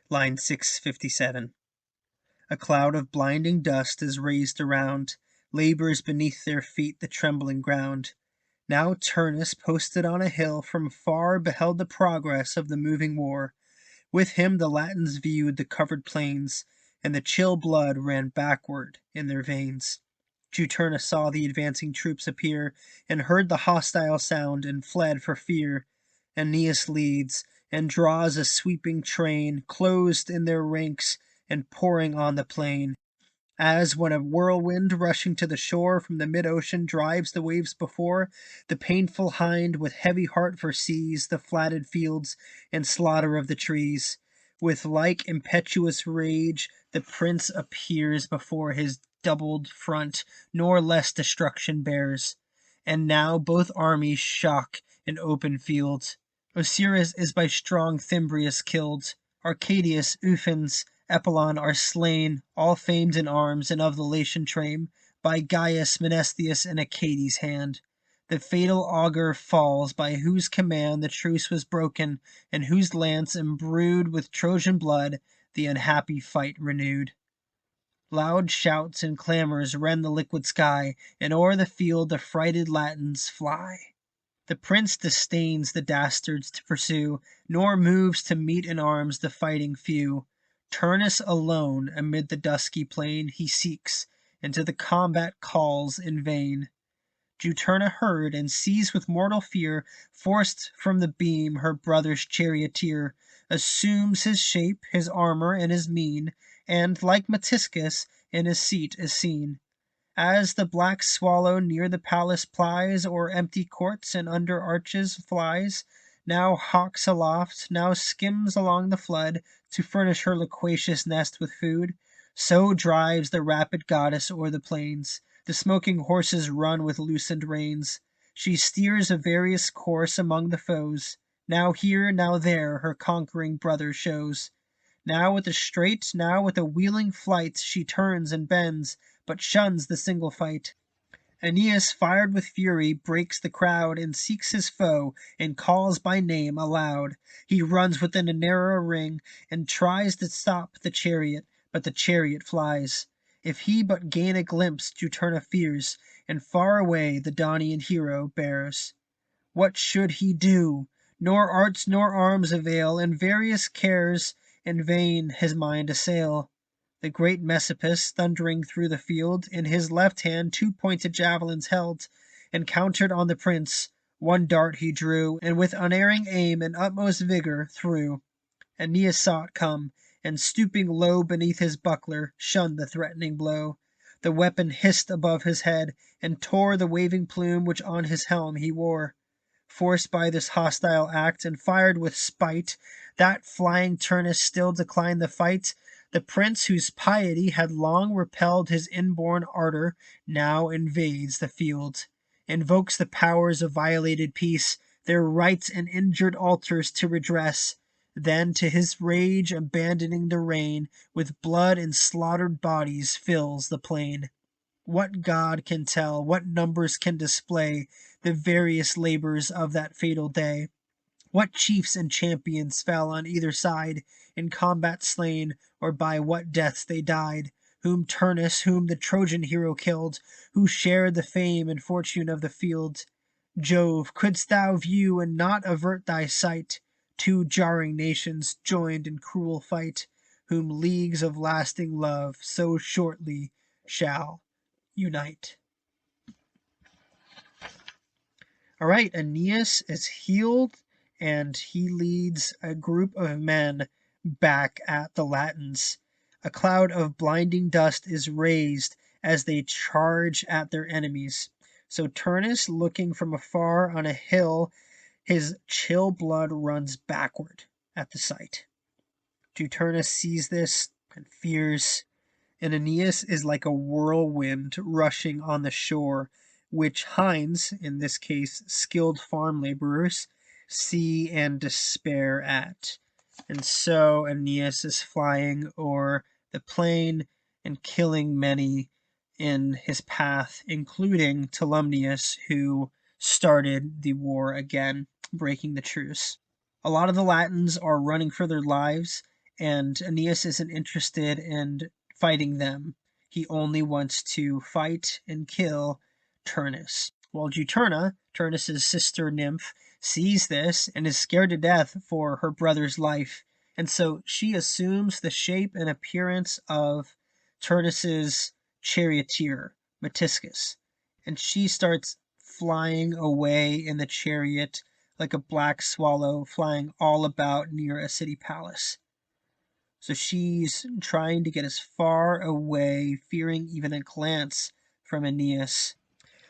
Line 657. A cloud of blinding dust is raised around, labors beneath their feet the trembling ground. Now Turnus, posted on a hill, from far beheld the progress of the moving war. With him the Latins viewed the covered plains, and the chill blood ran backward in their veins. Juturna saw the advancing troops appear, and heard the hostile sound, and fled for fear. Aeneas leads, and draws a sweeping train, closed in their ranks, and pouring on the plain. As when a whirlwind rushing to the shore from the mid-ocean drives the waves before, the painful hind with heavy heart foresees the flatted fields and slaughter of the trees. With like impetuous rage the prince appears before his doubled front, nor less destruction bears. And now both armies shock in open field. Osiris is by strong Thymbrius killed. Arcadius, Ufens, Epilon are slain, all famed in arms and of the Latian train, by Gaius, Menesthius, and Acades' hand. The fatal augur falls, by whose command the truce was broken, and whose lance, imbrued with Trojan blood, the unhappy fight renewed. Loud shouts and clamours rend the liquid sky, and o'er the field the frighted Latins fly. The prince disdains the dastards to pursue, nor moves to meet in arms the fighting few. Turnus alone amid the dusky plain he seeks, and to the combat calls in vain. Juturna heard, and sees with mortal fear, forced from the beam her brother's charioteer, assumes his shape, his armour, and his mien, and, like Metiscus, in his seat is seen. As the black swallow near the palace plies, o'er empty courts and under arches flies, now hawks aloft, now skims along the flood, to furnish her loquacious nest with food, so drives the rapid goddess o'er the plains. The smoking horses run with loosened reins. She steers a various course among the foes, now here, now there, her conquering brother shows. Now with a straight, now with a wheeling flight, she turns and bends, but shuns the single fight. Aeneas, fired with fury, breaks the crowd, and seeks his foe, and calls by name aloud. He runs within a narrow ring, and tries to stop the chariot, but the chariot flies. If he but gain a glimpse, Juturna fears, and far away the Daunian hero bears. What should he do? Nor arts nor arms avail, and various cares in vain his mind assail. The great Messapus, thundering through the field, in his left hand 2 pointed javelins held, encountered on the prince. One dart he drew, and with unerring aim and utmost vigour threw. Aeneas saw it come, and stooping low beneath his buckler, shunned the threatening blow. The weapon hissed above his head, and tore the waving plume which on his helm he wore. Forced by this hostile act, and fired with spite, that flying Turnus still declined the fight. The prince, whose piety had long repelled his inborn ardour, now invades the field, invokes the powers of violated peace, their rights and injured altars to redress. Then to his rage abandoning the rein, with blood and slaughtered bodies fills the plain. What god can tell, what numbers can display, the various labours of that fatal day? What chiefs and champions fell on either side, in combat slain, or by what deaths they died? Whom Turnus, whom the Trojan hero killed, who shared the fame and fortune of the field? Jove, couldst thou view and not avert thy sight, 2 jarring nations joined in cruel fight, whom leagues of lasting love so shortly shall unite. All right, Aeneas is healed, and he leads a group of men back at the Latins. A cloud of blinding dust is raised as they charge at their enemies. So Turnus, looking from afar on a hill, his chill blood runs backward at the sight. Juturna sees this and fears, and Aeneas is like a whirlwind rushing on the shore, which hinds, in this case skilled farm laborers, see and despair at. And so Aeneas is flying o'er the plain and killing many in his path, including Tolumnius, who started the war again, breaking the truce. A lot of the Latins are running for their lives, and Aeneas isn't interested in fighting them. He only wants to fight and kill Turnus. While Juturna, Turnus's sister nymph, sees this and is scared to death for her brother's life, and so she assumes the shape and appearance of Turnus's charioteer, Metiscus, and she starts flying away in the chariot like a black swallow flying all about near a city palace. So she's trying to get as far away, fearing even a glance from Aeneas.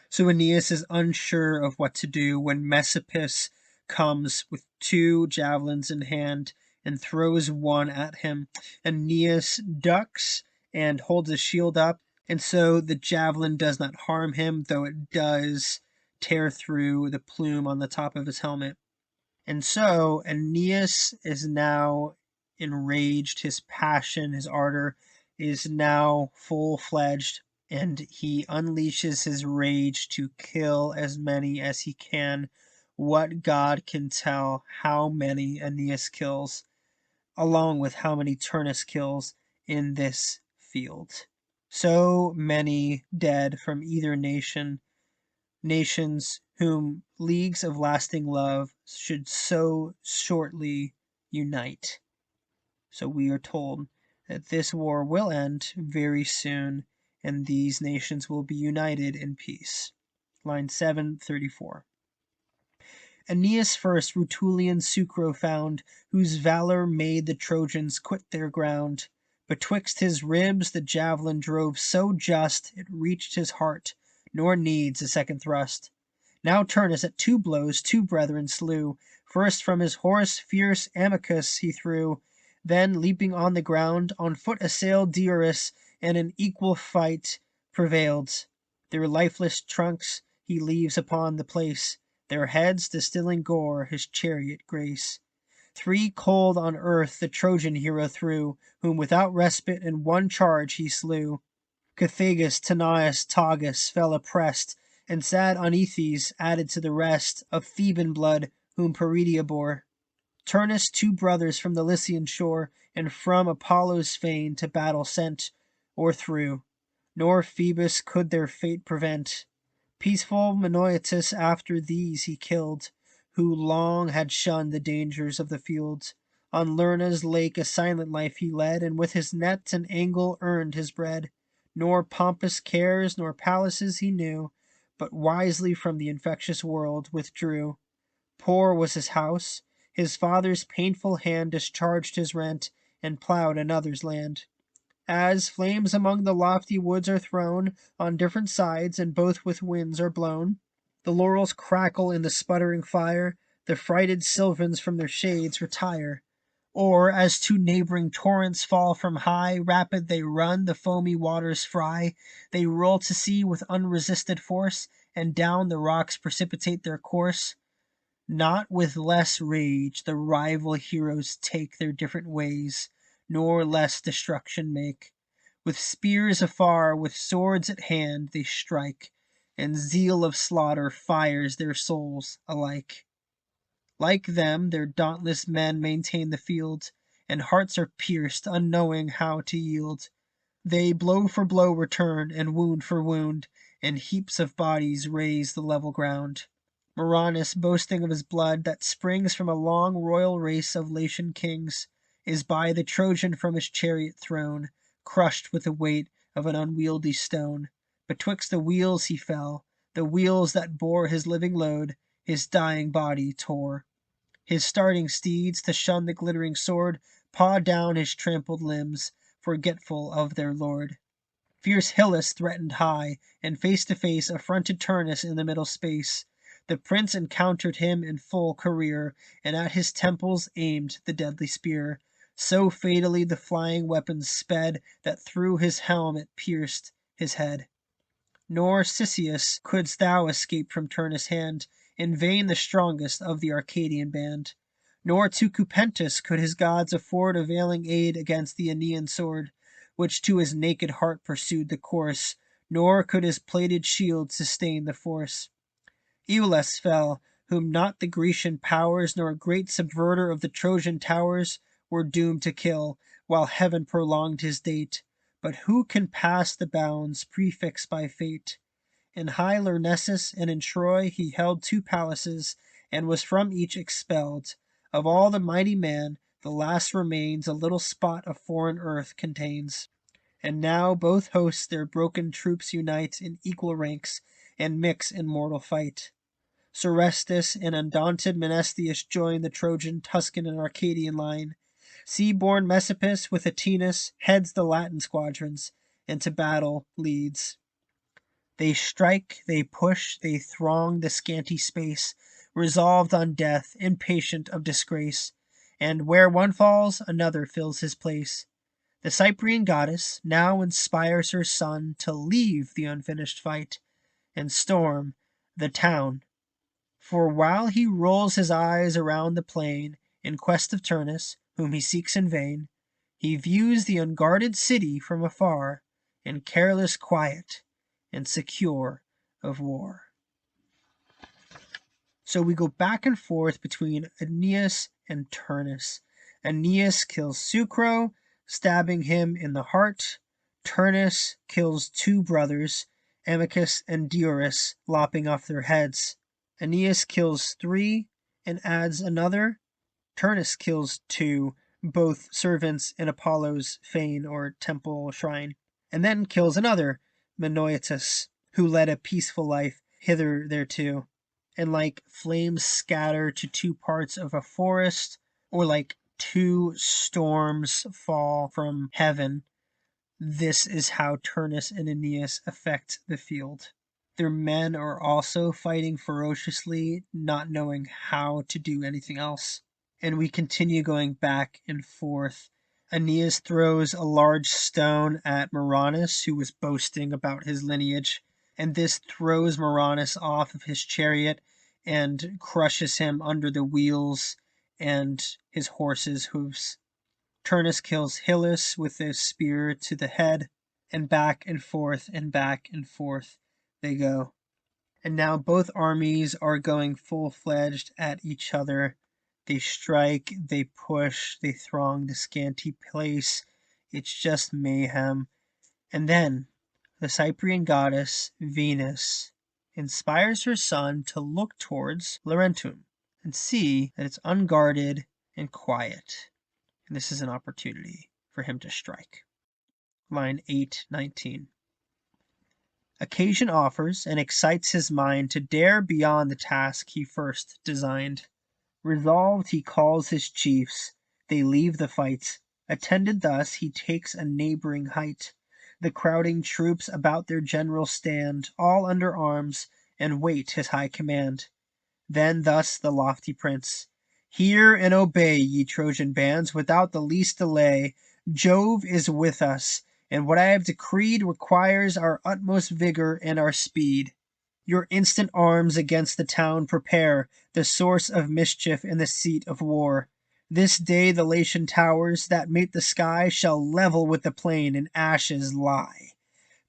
So Aeneas is unsure of what to do when Messapus comes with 2 javelins in hand and throws one at him. Aeneas ducks and holds his shield up, and so the javelin does not harm him, though it does tear through the plume on the top of his helmet. And so Aeneas is now enraged. His passion, his ardor is now full-fledged, and he unleashes his rage to kill as many as he can. What god can tell how many Aeneas kills, along with how many Turnus kills in this field? So many dead from either nation, nations whom leagues of lasting love should so shortly unite. So we are told that this war will end very soon, and these nations will be united in peace. Line 734. Aeneas first Rutulian Sucro found, whose valor made the Trojans quit their ground. Betwixt his ribs the javelin drove so just it reached his heart, nor needs a second thrust. Now Turnus at 2 blows 2 brethren slew. First from his horse fierce Amycus he threw, then leaping on the ground, on foot assailed Diorus, and in equal fight prevailed. Their lifeless trunks he leaves upon the place, their heads distilling gore his chariot grace. 3 cold on earth the Trojan hero threw, whom without respite in one charge he slew. Cethegus, Tanais, Tagus fell oppressed, and sad Onethes added to the rest of Theban blood, whom Peridia bore. Turnus 2 brothers from the Lycian shore, and from Apollo's fane to battle sent, o'erthrew, nor Phoebus could their fate prevent. Peaceful Menoetus after these he killed, who long had shunned the dangers of the field. On Lerna's lake a silent life he led, and with his net and angle earned his bread. Nor pompous cares nor palaces he knew, but wisely from the infectious world withdrew. Poor was his house, his father's painful hand discharged his rent, and ploughed another's land. As flames among the lofty woods are thrown on different sides, and both with winds are blown, the laurels crackle in the sputtering fire, the frighted sylvans from their shades retire. Or as 2 neighboring torrents fall from high, rapid they run, the foamy waters fry, they roll to sea with unresisted force, and down the rocks precipitate their course. Not with less rage the rival heroes take their different ways, nor less destruction make. With spears afar, with swords at hand, they strike, and zeal of slaughter fires their souls alike. Like them, their dauntless men maintain the field, and hearts are pierced, unknowing how to yield. They blow for blow return, and wound for wound, and heaps of bodies raise the level ground. Murranus, boasting of his blood that springs from a long royal race of Latian kings, is by the Trojan from his chariot thrown, crushed with the weight of an unwieldy stone. Betwixt the wheels he fell, the wheels that bore his living load, his dying body tore. His starting steeds, to shun the glittering sword, paw down his trampled limbs, forgetful of their lord. Fierce Hyllus threatened high, and face to face affronted Turnus in the middle space. The prince encountered him in full career, and at his temples aimed the deadly spear. So fatally the flying weapons sped, that through his helm it pierced his head. Nor, Cisseus, couldst thou escape from Turnus' hand, in vain the strongest of the Arcadian band. Nor to Cupentus could his gods afford availing aid against the Aenean sword, which to his naked heart pursued the course, nor could his plated shield sustain the force. Iülus fell, whom not the Grecian powers, nor great subverter of the Trojan towers, were doomed to kill, while heaven prolonged his date. But who can pass the bounds prefixed by fate? In high Lyrnessus and in Troy he held 2 palaces, and was from each expelled. Of all the mighty man, the last remains a little spot of foreign earth contains. And now both hosts their broken troops unite in equal ranks, and mix in mortal fight. Serestus and undaunted Menesthius join the Trojan, Tuscan, and Arcadian line. Sea-born Messapus with Atenus heads the Latin squadrons, and to battle leads. They strike, they push, they throng the scanty space, resolved on death, impatient of disgrace, and where one falls, another fills his place. The Cyprian goddess now inspires her son to leave the unfinished fight and storm the town. For while he rolls his eyes around the plain in quest of Turnus, whom he seeks in vain, he views the unguarded city from afar, in careless quiet and secure of war. So we go back and forth between Aeneas and Turnus. Aeneas kills Sucro, stabbing him in the heart. Turnus kills 2 brothers, Amycus and Diorus, lopping off their heads. Aeneas kills 3 and adds another. Turnus kills 2, both servants in Apollo's fane or temple shrine, and then kills another, Menoetus, who led a peaceful life hither thereto. And like flames scatter to 2 parts of a forest, or like 2 storms fall from heaven, this is how Turnus and Aeneas affect the field. Their men are also fighting ferociously, not knowing how to do anything else. And we continue going back and forth. Aeneas throws a large stone at Murranus, who was boasting about his lineage, and this throws Murranus off of his chariot and crushes him under the wheels and his horse's hooves. Turnus kills Hyllus with a spear to the head, and back and forth they go. And now both armies are going full-fledged at each other. They strike, they push, they throng the scanty place. It's just mayhem. And then the Cyprian goddess, Venus, inspires her son to look towards Laurentum and see that it's unguarded and quiet. And this is an opportunity for him to strike. Line 8-19. Occasion offers and excites his mind to dare beyond the task he first designed. Resolved, he calls his chiefs. They leave the fight. Attended thus, he takes a neighboring height. The crowding troops about their general stand, all under arms, and wait his high command. Then thus the lofty prince: "Hear and obey, ye Trojan bands, without the least delay. Jove is with us, and what I have decreed requires our utmost vigor and our speed. Your instant arms against the town prepare, the source of mischief and the seat of war. This day the Latian towers that mate the sky shall level with the plain in ashes lie.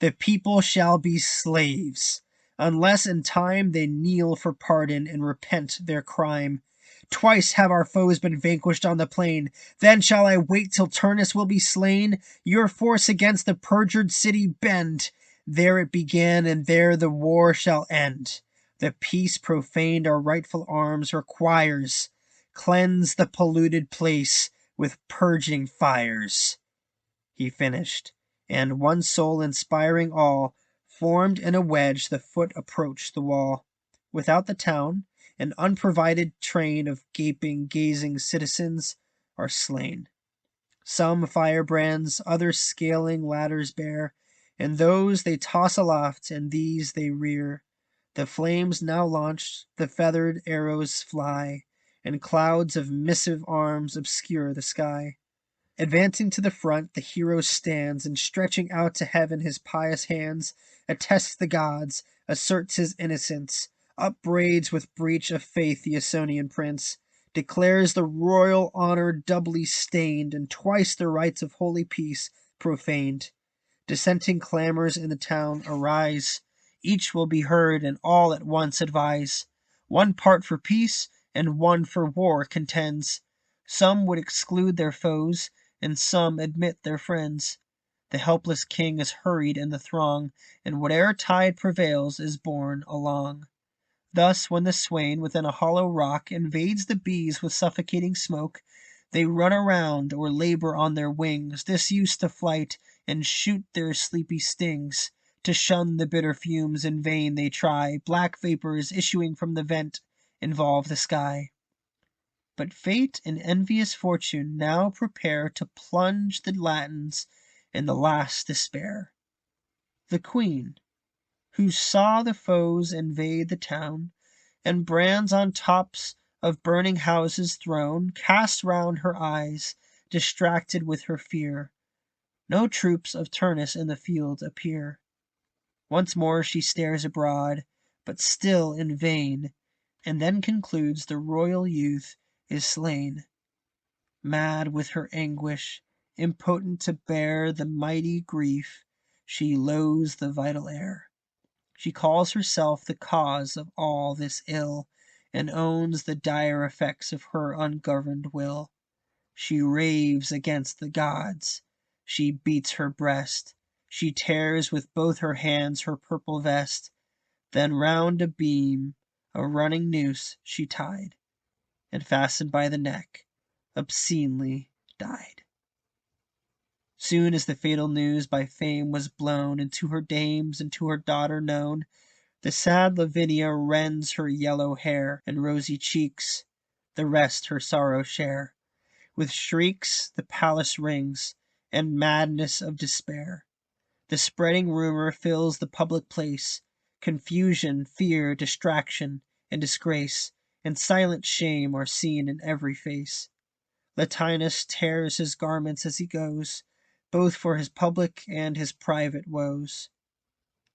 The people shall be slaves, unless in time they kneel for pardon and repent their crime. Twice have our foes been vanquished on the plain. Then shall I wait till Turnus will be slain? Your force against the perjured city bend. There it began, and there the war shall end. The peace profaned our rightful arms requires. Cleanse the polluted place with purging fires." He finished, and one soul inspiring all, formed in a wedge the foot approached the wall. Without the town, an unprovided train of gaping, gazing citizens are slain. Some firebrands, others scaling ladders bear, and those they toss aloft, and these they rear. The flames now launched, the feathered arrows fly, and clouds of missive arms obscure the sky. Advancing to the front, the hero stands, and stretching out to heaven his pious hands, attests the gods, asserts his innocence, upbraids with breach of faith the Ausonian prince, declares the royal honor doubly stained, and twice the rights of holy peace profaned. Dissenting clamors in the town arise. Each will be heard, and all at once advise. One part for peace, and one for war contends. Some would exclude their foes, and some admit their friends. The helpless king is hurried in the throng, and whate'er tide prevails is borne along. Thus when the swain within a hollow rock invades the bees with suffocating smoke, they run around or labor on their wings, disused to flight, and shoot their sleepy stings. To shun the bitter fumes in vain they try, black vapors issuing from the vent involve the sky. But fate and envious fortune now prepare to plunge the Latins in the last despair. The queen, who saw the foes invade the town, and brands on tops of burning houses thrown, casts round her eyes, distracted with her fear. No troops of Turnus in the field appear. Once more she stares abroad, but still in vain, and then concludes the royal youth is slain. Mad with her anguish, impotent to bear the mighty grief, she loathes the vital air. She calls herself the cause of all this ill, and owns the dire effects of her ungoverned will. She raves against the gods, she beats her breast, she tears with both her hands her purple vest, then round a beam a running noose she tied, and fastened by the neck, obscenely died. Soon as the fatal news by fame was blown, and to her dames and to her daughter known, the sad Lavinia rends her yellow hair and rosy cheeks, the rest her sorrow share. With shrieks the palace rings, and madness of despair. The spreading rumor fills the public place, confusion, fear, distraction, and disgrace, and silent shame are seen in every face. Latinus tears his garments as he goes, both for his public and his private woes.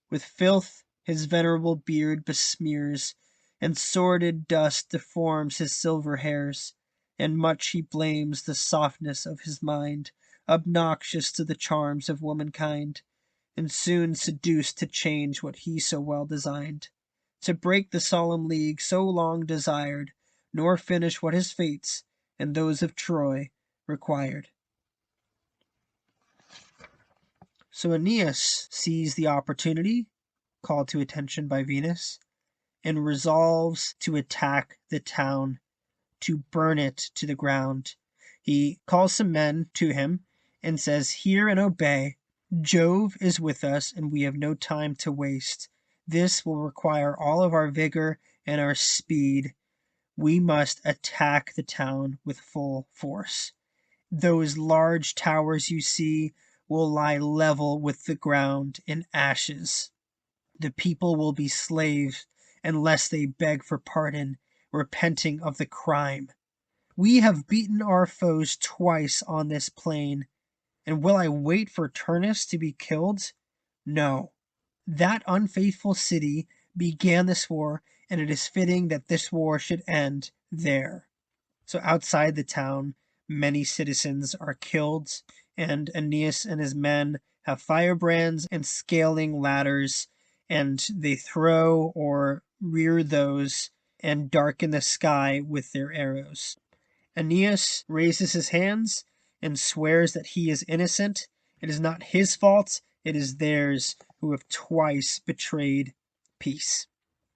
With filth his venerable beard besmears, and sordid dust deforms his silver hairs, and much he blames the softness of his mind, obnoxious to the charms of womankind, and soon seduced to change what he so well designed, to break the solemn league so long desired, nor finish what his fates and those of Troy required. So Aeneas sees the opportunity, called to attention by Venus, and resolves to attack the town, to burn it to the ground. He calls some men to him and says, "Hear and obey. Jove is with us, and we have no time to waste. This will require all of our vigor and our speed. We must attack the town with full force. Those large towers you see will lie level with the ground in ashes. The people will be slaves unless they beg for pardon, repenting of the crime. We have beaten our foes twice on this plain, and will I wait for Turnus to be killed? No. That unfaithful city began this war, and it is fitting that this war should end there." So outside the town, many citizens are killed, and Aeneas and his men have firebrands and scaling ladders, and they throw or rear those and darken the sky with their arrows. Aeneas raises his hands and swears that he is innocent. It is not his fault, it is theirs who have twice betrayed peace.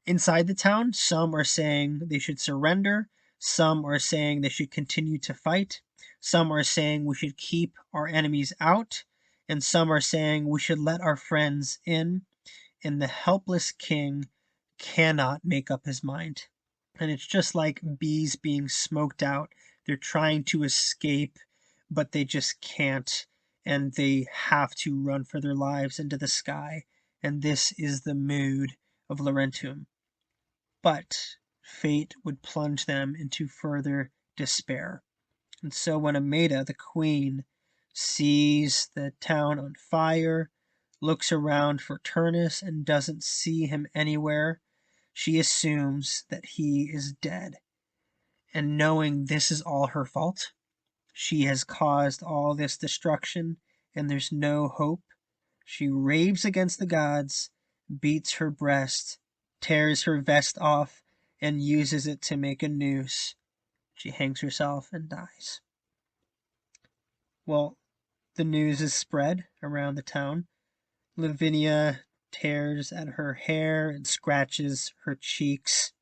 Inside the town, some are saying they should surrender, some are saying they should continue to fight, some are saying we should keep our enemies out, and some are saying we should let our friends in, and the helpless king cannot make up his mind. And it's just like bees being smoked out. They're trying to escape, but they just can't, and they have to run for their lives into the sky. And this is the mood of Laurentum. But fate would plunge them into further despair. And so when Aeneid, the queen, sees the town on fire, looks around for Turnus and doesn't see him anywhere, she assumes that he is dead. And knowing this is all her fault, she has caused all this destruction, and there's no hope, she raves against the gods, beats her breast, tears her vest off, and uses it to make a noose, She hangs herself and dies. Well, the news is spread around the town. Lavinia tears at her hair and scratches her cheeks.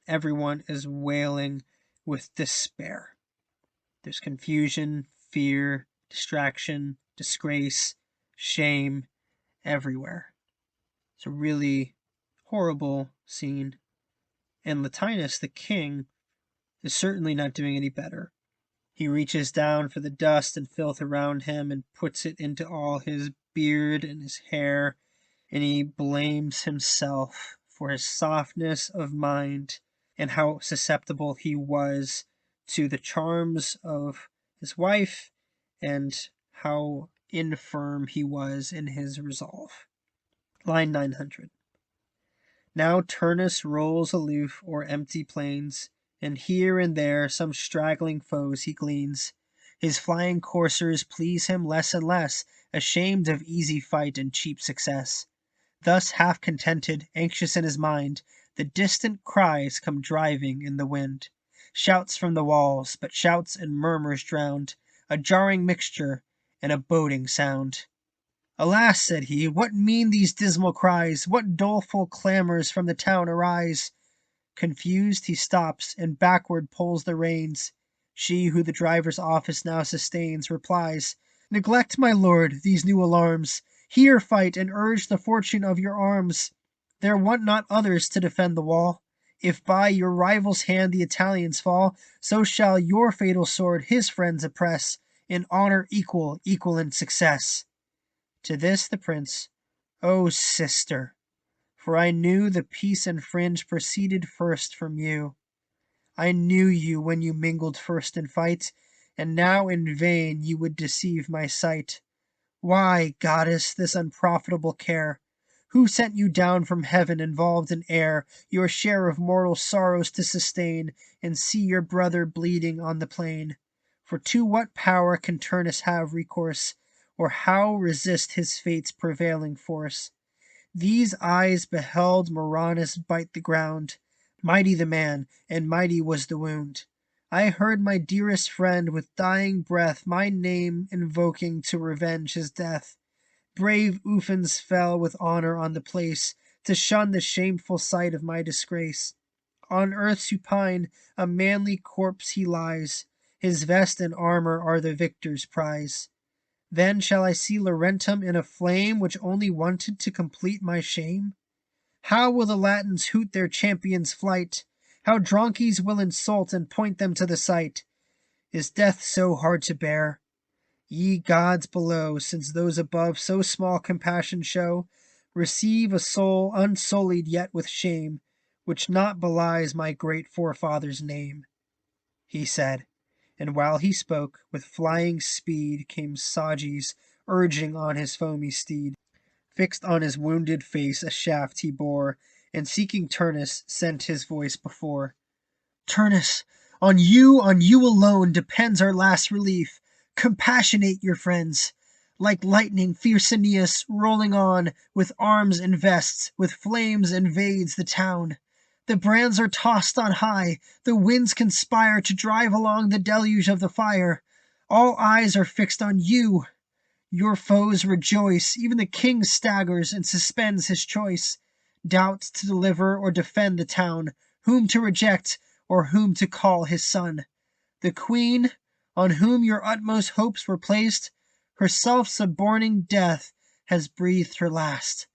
Everyone is wailing with despair. There's confusion, fear, distraction, disgrace, shame everywhere. It's a really horrible scene. And Latinus, the king, is certainly not doing any better. He reaches down for the dust and filth around him and puts it into all his beard and his hair, and he blames himself for his softness of mind and how susceptible he was to the charms of his wife and how infirm he was in his resolve. Line 900. Now Turnus rolls aloof o'er empty plains, and here and there some straggling foes he gleans. His flying coursers please him less and less, ashamed of easy fight and cheap success. Thus half contented, anxious in his mind, the distant cries come driving in the wind. Shouts from the walls, but shouts and murmurs drowned, a jarring mixture and a boding sound. Alas, said he, what mean these dismal cries? What doleful clamours from the town arise? Confused, he stops, and backward pulls the reins. She, who the driver's office now sustains, replies, Neglect, my lord, these new alarms. Here fight, and urge the fortune of your arms. There want not others to defend the wall. If by your rival's hand the Italians fall, so shall your fatal sword his friends oppress, in honour equal in success. To this the prince, O sister, for I knew the peace and fringe proceeded first from you. I knew you when you mingled first in fight, and now in vain you would deceive my sight. Why, goddess, this unprofitable care? Who sent you down from heaven involved in air, your share of mortal sorrows to sustain, and see your brother bleeding on the plain? For to what power can Turnus have recourse, or how resist his fate's prevailing force? These eyes beheld Murranus bite the ground. Mighty the man, and mighty was the wound. I heard my dearest friend with dying breath my name invoking to revenge his death. Brave Ufens fell with honour on the place, to shun the shameful sight of my disgrace. On earth supine, a manly corpse he lies. His vest and armour are the victor's prize. Then shall I see Laurentum in a flame which only wanted to complete my shame? How will the Latins hoot their champion's flight? How Dronces will insult and point them to the sight? Is death so hard to bear? Ye gods below, since those above so small compassion show, receive a soul unsullied yet with shame, which not belies my great forefather's name. He said, and while he spoke, with flying speed came Sages, urging on his foamy steed. Fixed on his wounded face a shaft he bore, and seeking Turnus sent his voice before. Turnus, on you alone depends our last relief. Compassionate your friends. Like lightning fierce Aeneas, rolling on, with arms invests, with flames invades the town. The brands are tossed on high, the winds conspire to drive along the deluge of the fire. All eyes are fixed on you. Your foes rejoice, even the king staggers and suspends his choice. Doubts to deliver or defend the town, whom to reject or whom to call his son. The queen, on whom your utmost hopes were placed, herself suborning death, has breathed her last.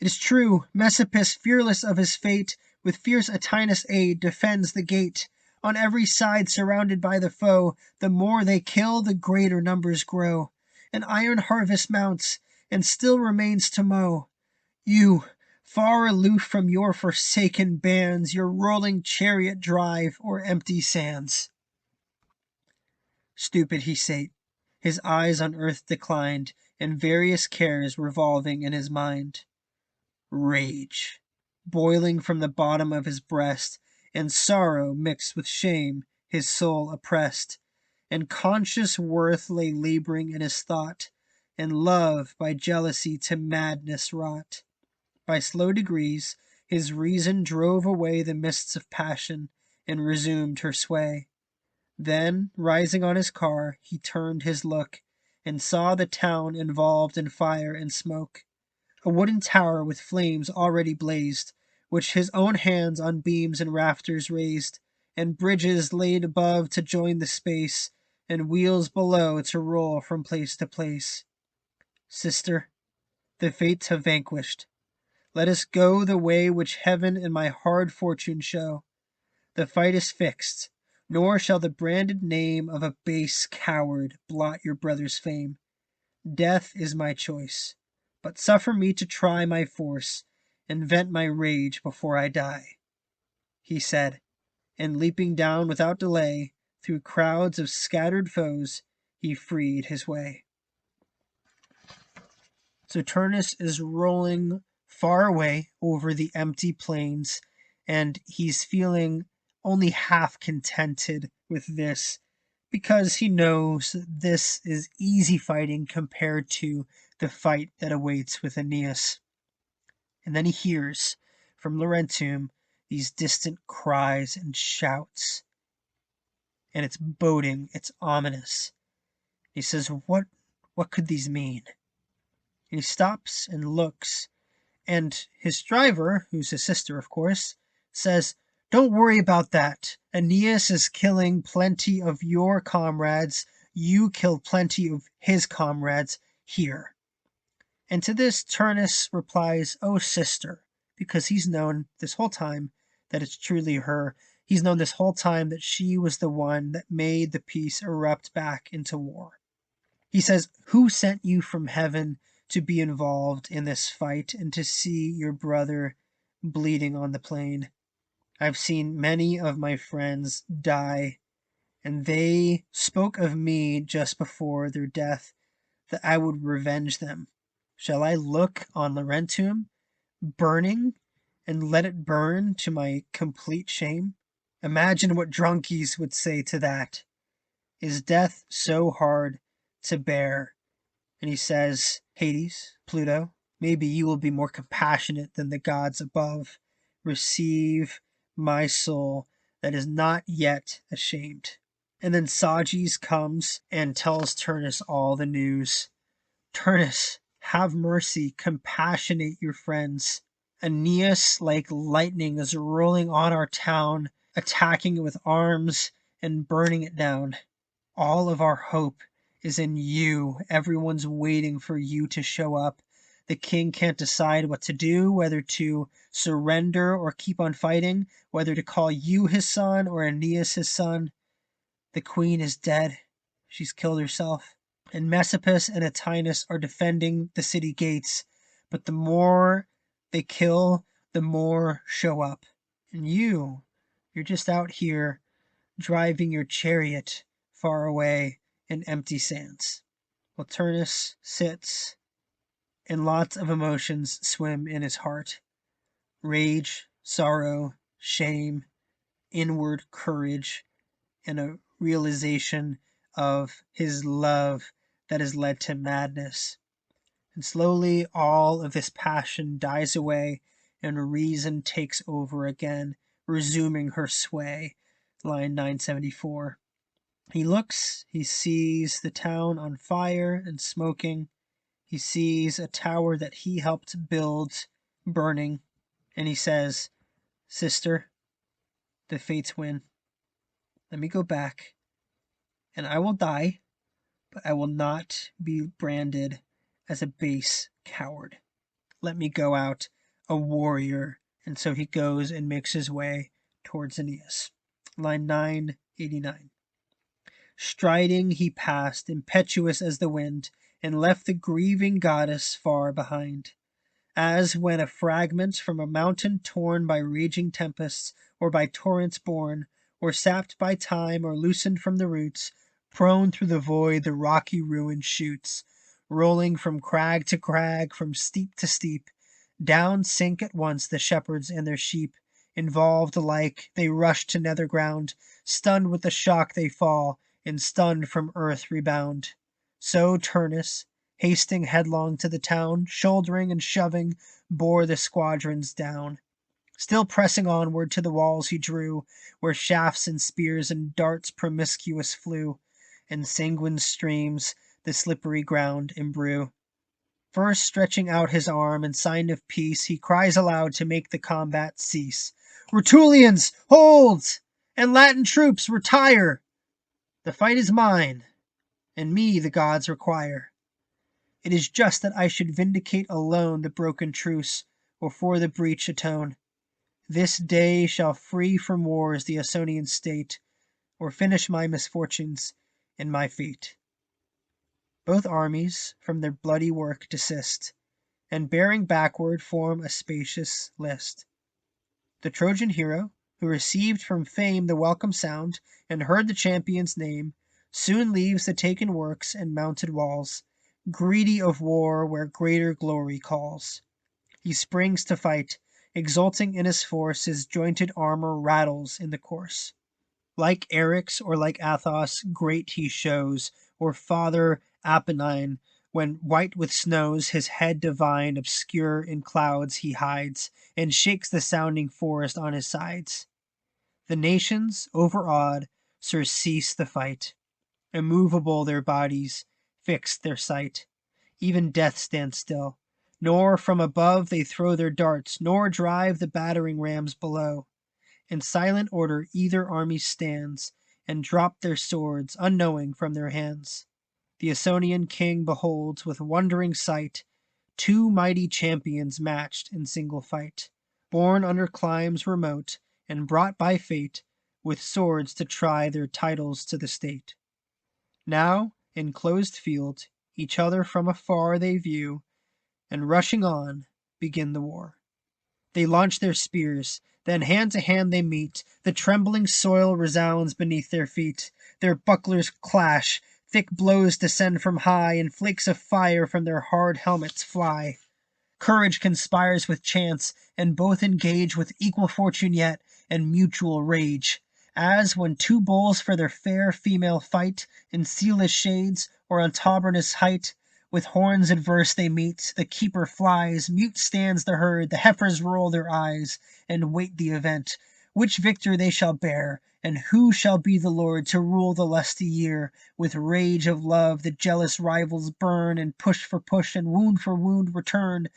It is true, Messapus, fearless of his fate, with fierce Aeneas' aid defends the gate. On every side surrounded by the foe, the more they kill, the greater numbers grow. An iron harvest mounts, and still remains to mow. You, far aloof from your forsaken bands, your rolling chariot drive o'er empty sands. Stupid he sate, his eyes on earth declined, and various cares revolving in his mind. Rage, boiling from the bottom of his breast, and sorrow mixed with shame, his soul oppressed, and conscious worth lay labouring in his thought, and love by jealousy to madness wrought. By slow degrees his reason drove away the mists of passion, and resumed her sway. Then, rising on his car, he turned his look, and saw the town involved in fire and smoke. A wooden tower with flames already blazed, which his own hands on beams and rafters raised, and bridges laid above to join the space, and wheels below to roll from place to place. Sister, the fates have vanquished. Let us go the way which heaven and my hard fortune show. The fight is fixed, nor shall the branded name of a base coward blot your brother's fame. Death is my choice, but suffer me to try my force and vent my rage before I die, he said, and leaping down without delay through crowds of scattered foes, he freed his way. So Turnus is rolling far away over the empty plains, and he's feeling only half contented with this because he knows this is easy fighting compared to the fight that awaits with Aeneas. And then he hears from Laurentum these distant cries and shouts, and it's boding, it's ominous. He says, what could these mean? And he stops and looks, and his driver, who's his sister, of course, says, "Don't worry about that. Aeneas is killing plenty of your comrades. You killed plenty of his comrades here." And to this Turnus replies, "Oh, sister," because he's known this whole time that it's truly her. He's known this whole time that she was the one that made the peace erupt back into war. He says, "Who sent you from heaven to be involved in this fight and to see your brother bleeding on the plain? I've seen many of my friends die, and they spoke of me just before their death that I would revenge them. Shall I look on Laurentum burning and let it burn to my complete shame? Imagine what drunkies would say to that. Is death so hard to bear?" And he says, "Hades, Pluto, maybe you will be more compassionate than the gods above. Receive my soul that is not yet ashamed." And then Sages comes and tells Turnus all the news. "Turnus, have mercy, compassionate your friends. Aeneas, like lightning, is rolling on our town, attacking it with arms and burning it down. All of our hope is in you. Everyone's waiting for you to show up. The king can't decide what to do, whether to surrender or keep on fighting, whether to call you his son or Aeneas his son. The queen is dead. She's killed herself. And Messapus and Atinus are defending the city gates. But the more they kill, the more show up. And you're just out here driving your chariot far away in empty sands." Well, Turnus sits, and lots of emotions swim in his heart. Rage, sorrow, shame, inward courage, and a realization of his love that has led to madness. And slowly all of this passion dies away, and reason takes over again, resuming her sway. Line 974. He looks, he sees the town on fire and smoking. He sees a tower that he helped build burning. And he says, "Sister, the fates win. Let me go back, and I will die, but I will not be branded as a base coward. Let me go out a warrior." And so he goes and makes his way towards Aeneas. Line 989. Striding he passed, impetuous as the wind, and left the grieving goddess far behind. As when a fragment from a mountain torn by raging tempests, or by torrents borne, or sapped by time, or loosened from the roots, prone through the void the rocky ruin shoots, rolling from crag to crag, from steep to steep, down sink at once the shepherds and their sheep. Involved alike, they rush to nether ground, stunned with the shock they fall, and stunned from earth rebound. So Turnus, hasting headlong to the town, shouldering and shoving, bore the squadrons down. Still pressing onward to the walls he drew, where shafts and spears and darts promiscuous flew, and sanguine streams the slippery ground embrue. First stretching out his arm in sign of peace, he cries aloud to make the combat cease. Rutulians, hold! And Latin troops, retire! The fight is mine, and me the gods require. It is just that I should vindicate alone the broken truce, or for the breach atone. This day shall free from wars the Ausonian state, or finish my misfortunes and my fate. Both armies from their bloody work desist, and bearing backward form a spacious list. The Trojan hero, who received from fame the welcome sound, and heard the champion's name, soon leaves the taken works and mounted walls, greedy of war where greater glory calls. He springs to fight, exulting in his force, his jointed armor rattles in the course. Like Eryx or like Athos, great he shows, or Father Apennine, when white with snows his head divine obscure in clouds he hides, and shakes the sounding forest on his sides. The nations, overawed, surcease the fight. Immovable their bodies, fixed their sight. Even death stands still, nor from above they throw their darts, nor drive the battering rams below. In silent order either army stands, and drop their swords, unknowing, from their hands. The Ausonian king beholds with wondering sight two mighty champions matched in single fight, born under climes remote, and brought by fate with swords to try their titles to the state. Now, in closed field, each other from afar they view, and rushing on, begin the war. They launch their spears, then hand to hand they meet, the trembling soil resounds beneath their feet, their bucklers clash, thick blows descend from high, and flakes of fire from their hard helmets fly. Courage conspires with chance, and both engage with equal fortune yet, and mutual rage. As when two bulls for their fair female fight, in sealess shades, or on Tauburnus height, with horns adverse they meet, the keeper flies, mute stands the herd, the heifers roll their eyes, and wait the event, which victor they shall bear, and who shall be the lord to rule the lusty year. With rage of love the jealous rivals burn, and push for push, and wound for wound return.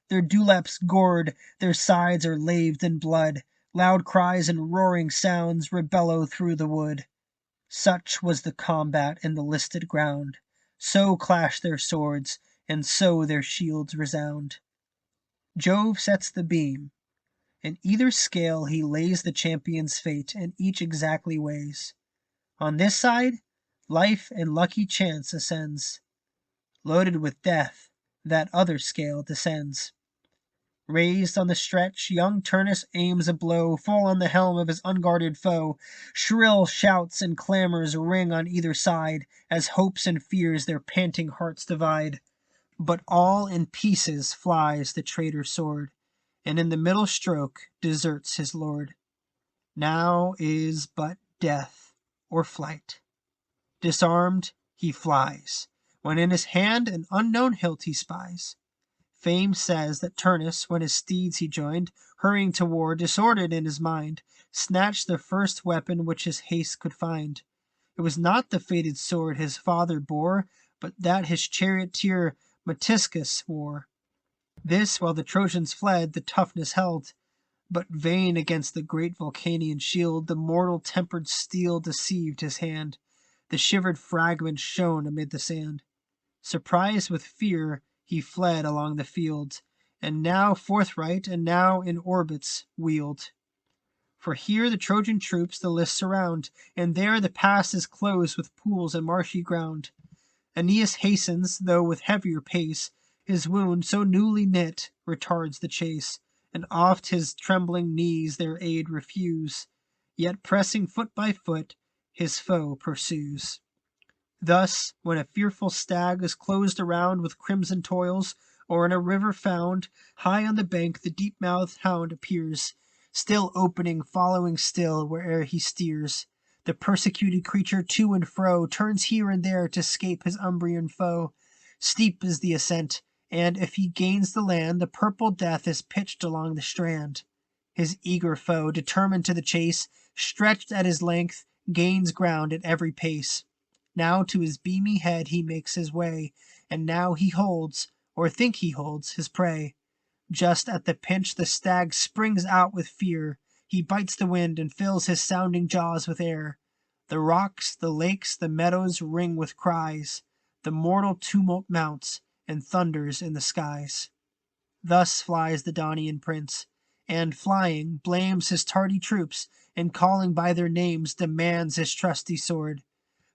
Their dewlaps gored, their sides are laved in blood, loud cries and roaring sounds rebellow through the wood. Such was the combat in the listed ground. So clash their swords, and so their shields resound. Jove sets the beam. In either scale he lays the champion's fate, and each exactly weighs. On this side, life and lucky chance ascends. Loaded with death, that other scale descends. Raised on the stretch, young Turnus aims a blow full on the helm of his unguarded foe. Shrill shouts and clamors ring on either side, as hopes and fears their panting hearts divide. But all in pieces flies the traitor's sword, and in the middle stroke deserts his lord. Now is but death or flight. Disarmed, he flies, when in his hand an unknown hilt he spies. Fame says that Turnus, when his steeds he joined, hurrying to war, disordered in his mind, snatched the first weapon which his haste could find. It was not the fated sword his father bore, but that his charioteer Metiscus wore. This, while the Trojans fled, the toughness held, but vain against the great Vulcanian shield, the mortal tempered steel deceived his hand. The shivered fragments shone amid the sand. Surprised with fear, he fled along the field, and now forthright, and now in orbits wheeled. For here the Trojan troops the lists surround, and there the pass is closed with pools and marshy ground. Aeneas hastens, though with heavier pace, his wound, so newly knit, retards the chase, and oft his trembling knees their aid refuse, yet pressing foot by foot, his foe pursues. Thus, when a fearful stag is closed around with crimson toils, or in a river found, high on the bank the deep-mouthed hound appears, still opening, following still, where'er he steers. The persecuted creature to and fro turns here and there to scape his Umbrian foe. Steep is the ascent, and if he gains the land, the purple death is pitched along the strand. His eager foe, determined to the chase, stretched at his length, gains ground at every pace. Now to his beamy head he makes his way, and now he holds, or think he holds, his prey. Just at the pinch the stag springs out with fear. He bites the wind and fills his sounding jaws with air. The rocks, the lakes, the meadows ring with cries. The mortal tumult mounts and thunders in the skies. Thus flies the Daunian prince, and, flying, blames his tardy troops, and calling by their names demands his trusty sword.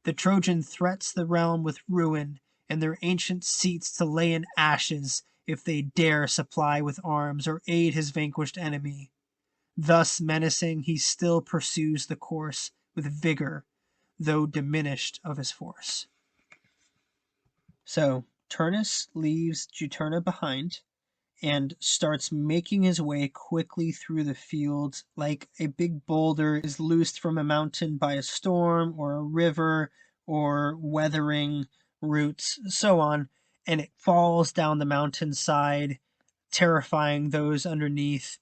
The Trojan threats the realm with ruin, and their ancient seats to lay in ashes if they dare supply with arms or aid his vanquished enemy. Thus menacing, he still pursues the course with vigor, though diminished of his force. So Turnus leaves Juturna behind and starts making his way quickly through the fields like a big boulder is loosed from a mountain by a storm or a river or weathering roots, so on, and it falls down the mountainside, terrifying those underneath.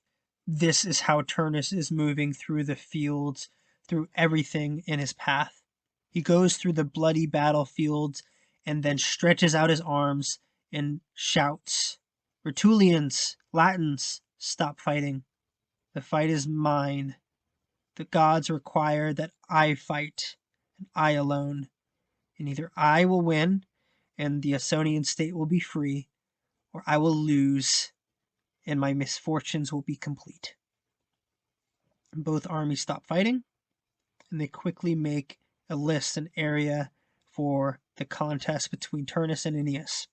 This is how Turnus is moving through the fields, through everything in his path. He goes through the bloody battlefields and then stretches out his arms and shouts, "Rutulians, Latins, stop fighting. The fight is mine. The gods require that I fight, and I alone. And either I will win, and the Ausonian state will be free, or I will lose, and my misfortunes will be complete." Both armies stop fighting, and they quickly make a list, an area for the contest between Turnus and Aeneas.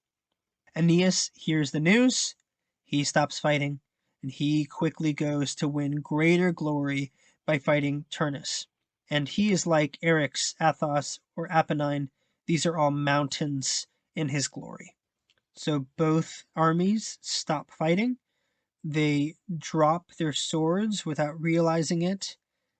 Aeneas hears the news, he stops fighting, and he quickly goes to win greater glory by fighting Turnus. And he is like Eryx, Athos, or Apennine. These are all mountains in his glory. So both armies stop fighting. They drop their swords without realizing it.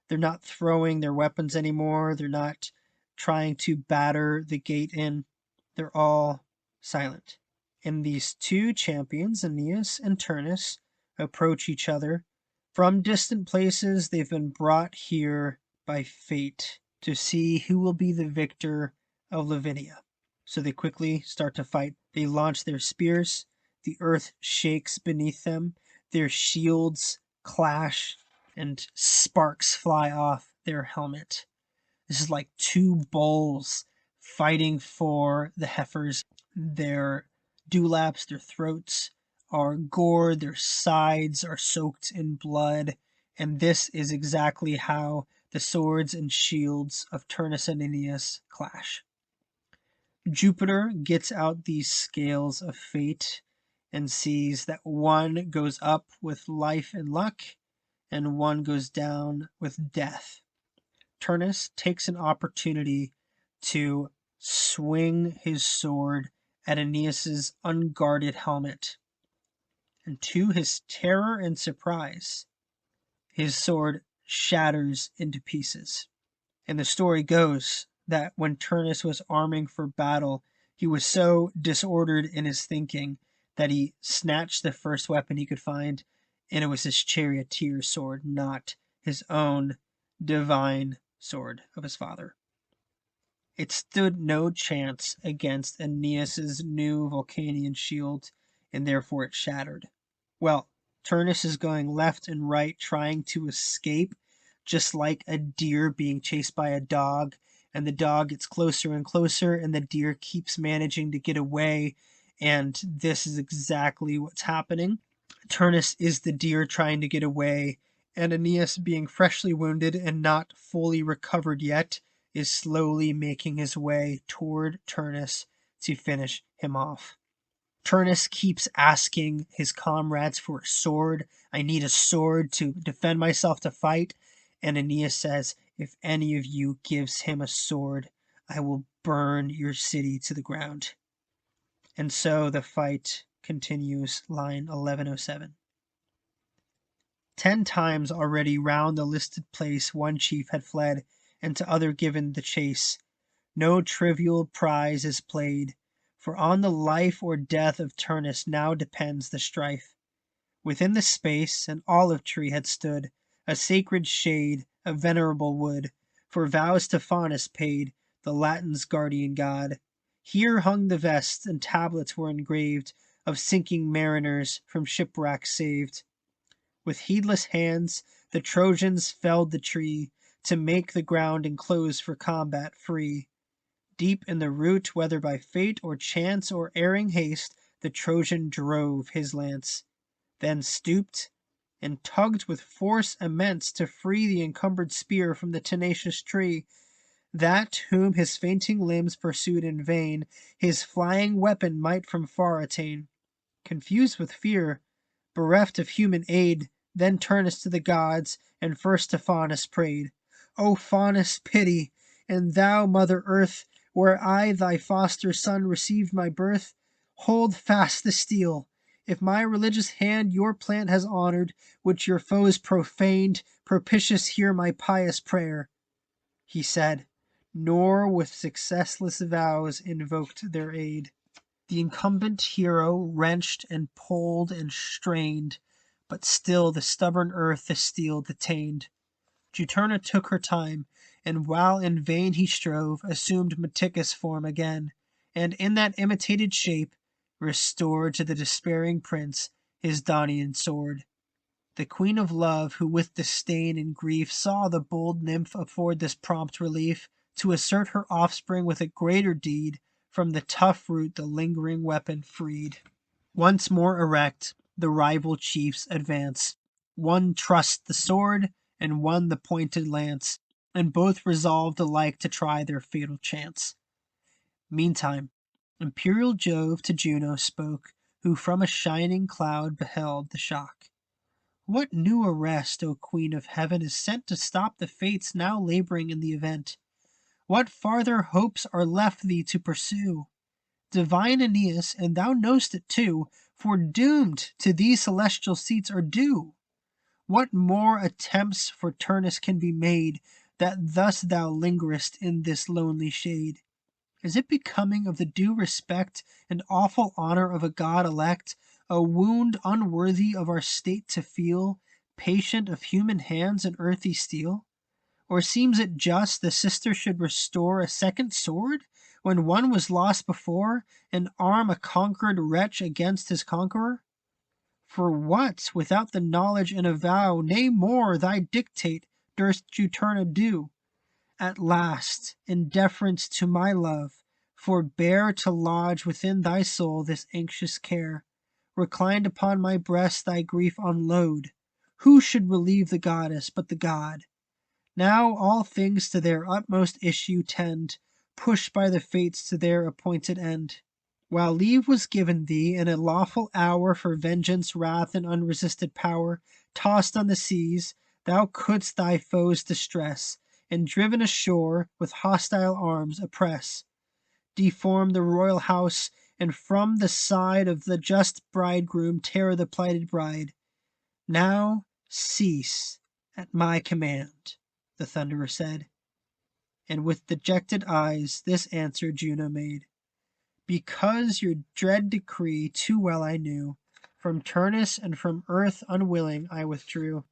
They're not throwing their weapons anymore. They're not trying to batter the gate in. They're all silent. And these two champions, Aeneas and Turnus, approach each other. From distant places, they've been brought here by fate to see who will be the victor of Lavinia. So they quickly start to fight. They launch their spears. The earth shakes beneath them. Their shields clash and sparks fly off their helmet. This is like two bulls fighting for the heifers. Their dewlaps, their throats are gored, their sides are soaked in blood, and this is exactly how the swords and shields of Turnus and Aeneas clash. Jupiter gets out these scales of fate and sees that one goes up with life and luck, and one goes down with death. Turnus takes an opportunity to swing his sword at Aeneas's unguarded helmet. And to his terror and surprise, his sword shatters into pieces. And the story goes that when Turnus was arming for battle, he was so disordered in his thinking that he snatched the first weapon he could find, and it was his charioteer's sword, not his own divine sword of his father. It stood no chance against Aeneas's new Vulcanian shield, and therefore it shattered. Well, Turnus is going left and right trying to escape, just like a deer being chased by a dog, and the dog gets closer and closer, and the deer keeps managing to get away, and this is exactly what's happening. Turnus is the deer trying to get away, and Aeneas, being freshly wounded and not fully recovered yet, is slowly making his way toward Turnus to finish him off. Turnus keeps asking his comrades for a sword. "I need a sword to defend myself to fight." And Aeneas says, "If any of you gives him a sword, I will burn your city to the ground." And so the fight continues, line 1107. 10 times already round the listed place one chief had fled, and to other given the chase. No trivial prize is played, for on the life or death of Turnus now depends the strife. Within the space an olive tree had stood, a sacred shade, a venerable wood, for vows to Faunus paid, the Latins' guardian god. Here hung the vests, and tablets were engraved of sinking mariners from shipwreck saved. With heedless hands the Trojans felled the tree to make the ground enclosed for combat free. Deep in the root, whether by fate or chance or erring haste, the Trojan drove his lance, then stooped and tugged with force immense to free the encumbered spear from the tenacious tree. That whom his fainting limbs pursued in vain, his flying weapon might from far attain. Confused with fear, bereft of human aid, then Turnus to the gods, and first to Faunus prayed. O Faunus, pity! And thou, Mother Earth, where I, thy foster son, received my birth, hold fast the steel. If my religious hand your plant has honored, which your foes profaned, propitious hear my pious prayer. He said, nor with successless vows invoked their aid. The incumbent hero wrenched and pulled and strained, but still the stubborn earth the steel detained. Juturna took her time, and while in vain he strove, assumed Meticus form again, and in that imitated shape restored to the despairing prince his Daunian sword. The queen of love, who with disdain and grief saw the bold nymph afford this prompt relief, to assert her offspring with a greater deed, from the tough root the lingering weapon freed. Once more erect, the rival chiefs advance. One trussed the sword, and one the pointed lance, and both resolved alike to try their fatal chance. Meantime, imperial Jove to Juno spoke, who from a shining cloud beheld the shock. What new arrest, O Queen of Heaven, is sent to stop the fates now laboring in the event? What farther hopes are left thee to pursue? Divine Aeneas, and thou know'st it too, foredoomed to these celestial seats are due. What more attempts for Turnus can be made, that thus thou lingerest in this lonely shade? Is it becoming of the due respect and awful honor of a god elect, a wound unworthy of our state to feel, patient of human hands and earthy steel? Or seems it just the sister should restore a second sword, when one was lost before, and arm a conquered wretch against his conqueror? For what, without the knowledge and avow, nay more, thy dictate, durst Juturna do? At last, in deference to my love, forbear to lodge within thy soul this anxious care. Reclined upon my breast thy grief unload. Who should relieve the goddess but the god? Now all things to their utmost issue tend, pushed by the fates to their appointed end. While leave was given thee in a lawful hour for vengeance, wrath, and unresisted power, tossed on the seas, thou couldst thy foes distress, and driven ashore with hostile arms oppress. Deform the royal house, and from the side of the just bridegroom tear the plighted bride. Now cease at my command, the Thunderer said, and with dejected eyes this answer Juno made. Because your dread decree too well I knew, from Turnus and from earth unwilling I withdrew.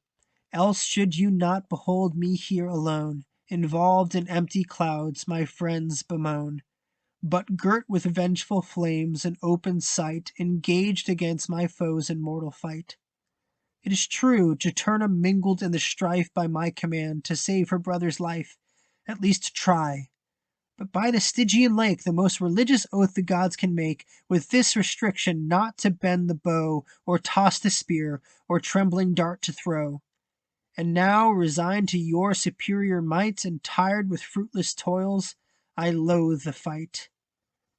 Else should you not behold me here alone, involved in empty clouds, my friends bemoan, but girt with vengeful flames in open sight, engaged against my foes in mortal fight. It is true, Juturna mingled in the strife by my command to save her brother's life, at least to try. But by the Stygian lake, the most religious oath the gods can make, with this restriction, not to bend the bow, or toss the spear, or trembling dart to throw. And now, resigned to your superior might, and tired with fruitless toils, I loathe the fight.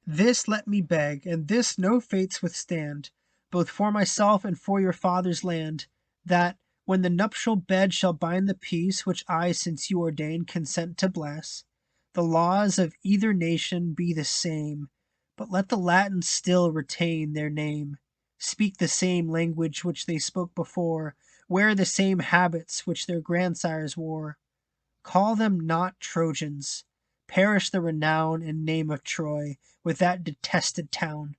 This let me beg, and this no fates withstand, both for myself and for your father's land, that, when the nuptial bed shall bind the peace which I, since you ordain, consent to bless, the laws of either nation be the same, but let the Latins still retain their name, speak the same language which they spoke before, wear the same habits which their grandsires wore. Call them not Trojans, perish the renown and name of Troy with that detested town.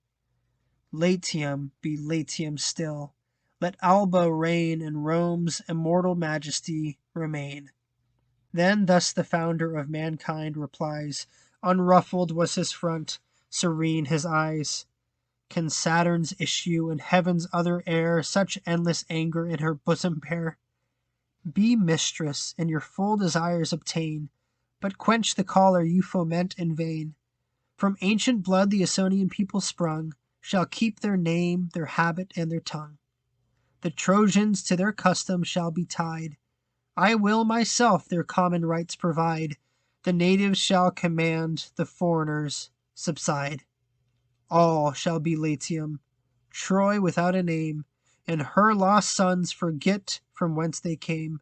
Latium be Latium still, Let Alba reign, and Rome's immortal majesty remain. Then thus the founder of mankind replies. Unruffled was his front, serene his eyes. Can Saturn's issue and heaven's other heir such endless anger in her bosom bear? Be mistress, and your full desires obtain, but quench the choler you foment in vain. From ancient blood the Ausonian people sprung, shall keep their name, their habit, and their tongue. The Trojans to their custom shall be tied. I will myself their common rights provide. The natives shall command, the foreigners subside. All shall be Latium, Troy without a name, and her lost sons forget from whence they came.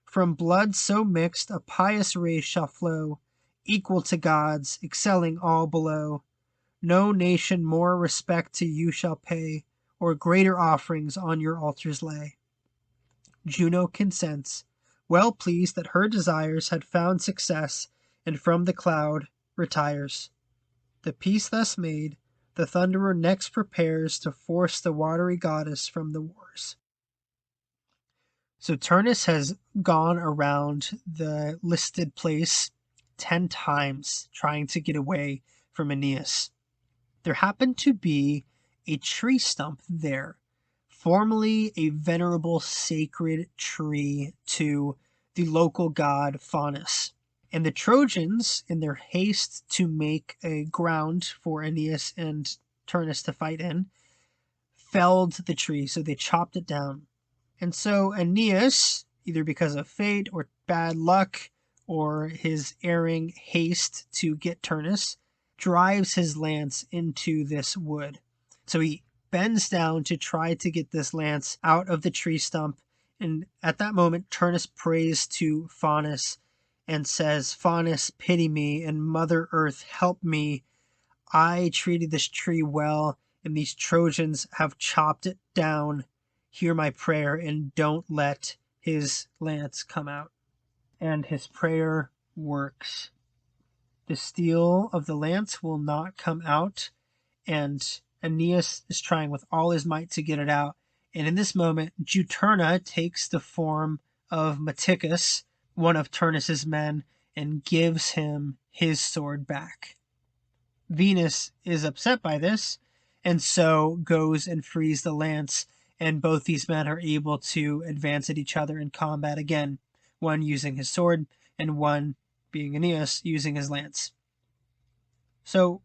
From blood so mixed a pious race shall flow, equal to gods, excelling all below. No nation more respect to you shall pay, or greater offerings on your altars lay. Juno consents, well pleased that her desires had found success, and from the cloud retires. The peace thus made, the Thunderer next prepares to force the watery goddess from the wars. So Turnus has gone around the listed place 10 times trying to get away from Aeneas. There happened to be a tree stump there, formerly a venerable sacred tree to the local god Faunus. And the Trojans, in their haste to make a ground for Aeneas and Turnus to fight in, felled the tree, so they chopped it down. And so Aeneas, either because of fate or bad luck or his erring haste to get Turnus, drives his lance into this wood. So he bends down to try to get this lance out of the tree stump. And at that moment, Turnus prays to Faunus and says, Faunus, pity me, and Mother Earth, help me. I treated this tree well, and these Trojans have chopped it down. Hear my prayer, and don't let his lance come out. And his prayer works. The steel of the lance will not come out, and Aeneas is trying with all his might to get it out. And in this moment, Juturna takes the form of Meticus, one of Turnus's men, and gives him his sword back. Venus is upset by this, and so goes and frees the lance, and both these men are able to advance at each other in combat again, one using his sword, and one, being Aeneas, using his lance. So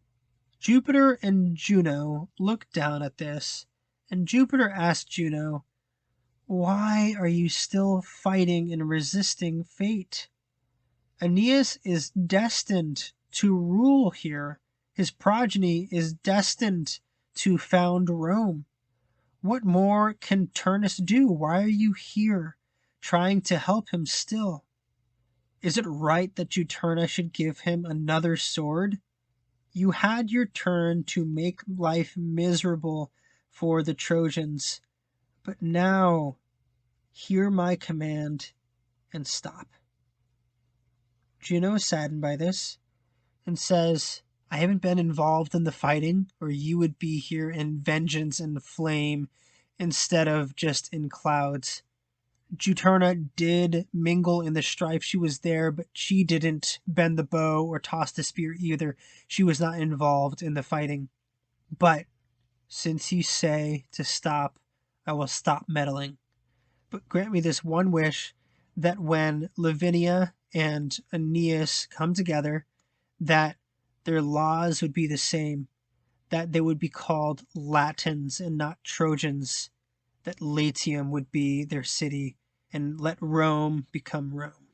Jupiter and Juno look down at this, and Jupiter asks Juno, why are you still fighting and resisting fate? Aeneas is destined to rule here. His progeny is destined to found Rome. What more can Turnus do? Why are you here, trying to help him still? Is it right that Juturna should give him another sword? You had your turn to make life miserable for the Trojans, but now hear my command and stop. Juno is saddened by this and says, I haven't been involved in the fighting, or you would be here in vengeance and flame instead of just in clouds. Juturna did mingle in the strife. She was there, but she didn't bend the bow or toss the spear either. She was not involved in the fighting. But since you say to stop, I will stop meddling. But grant me this one wish, that when Lavinia and Aeneas come together, that their laws would be the same, that they would be called Latins and not Trojans, that Latium would be their city, and let Rome become Rome.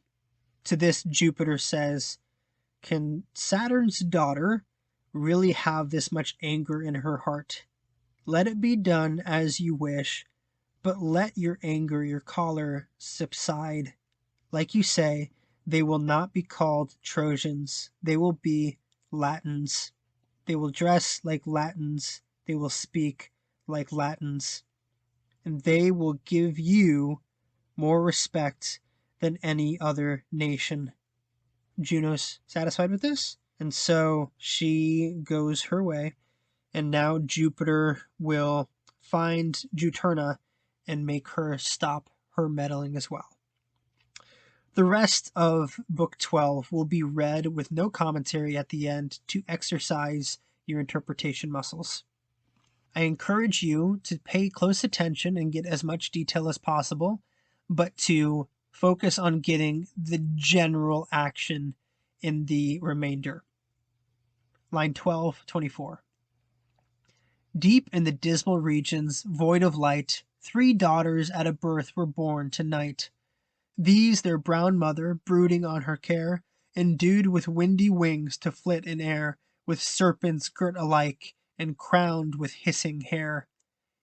To this Jupiter says, can Saturn's daughter really have this much anger in her heart? Let it be done as you wish, but let your anger, your choler, subside. Like you say, they will not be called Trojans. They will be Latins. They will dress like Latins. They will speak like Latins. And they will give you more respect than any other nation. Juno's satisfied with this, and so she goes her way, and now Jupiter will find Juturna and make her stop her meddling as well. The rest of Book 12 will be read with no commentary at the end to exercise your interpretation muscles. I encourage you to pay close attention and get as much detail as possible, but to focus on getting the general action in the remainder. Line 12-24. Deep in the dismal regions, void of light, 3 daughters at a birth were born to night. These their brown mother, brooding on her care, endued with windy wings to flit in air, with serpents girt alike, and crowned with hissing hair.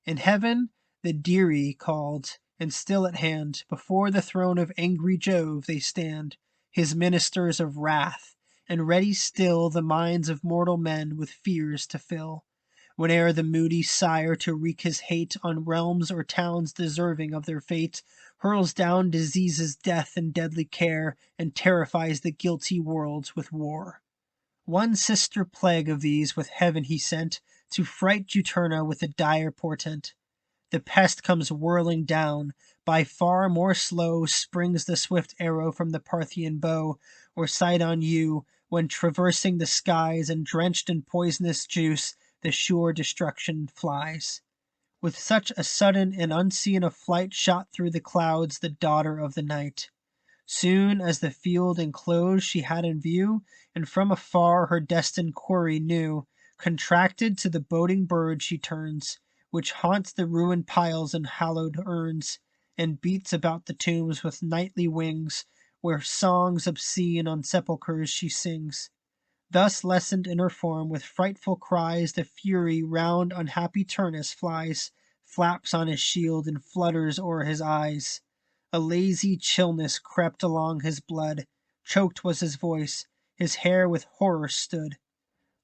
In heaven the Deri called, and still at hand, before the throne of angry Jove they stand, his ministers of wrath, and ready still the minds of mortal men with fears to fill, whene'er the moody sire to wreak his hate on realms or towns deserving of their fate, hurls down diseases, death, and deadly care, and terrifies the guilty worlds with war. One sister plague of these with heaven he sent, to fright Juturna with a dire portent. The pest comes whirling down, by far more slow springs the swift arrow from the Parthian bow, or Sidon yew, when traversing the skies and drenched in poisonous juice, the sure destruction flies. With such a sudden and unseen a flight shot through the clouds the daughter of the night. Soon as the field enclosed she had in view, and from afar her destined quarry knew, contracted to the boding bird she turns, which haunts the ruined piles and hallowed urns, and beats about the tombs with nightly wings, where songs obscene on sepulchres she sings. Thus lessened in her form, with frightful cries the fury round unhappy Turnus flies, flaps on his shield and flutters o'er his eyes. A lazy chillness crept along his blood, choked was his voice, his hair with horror stood.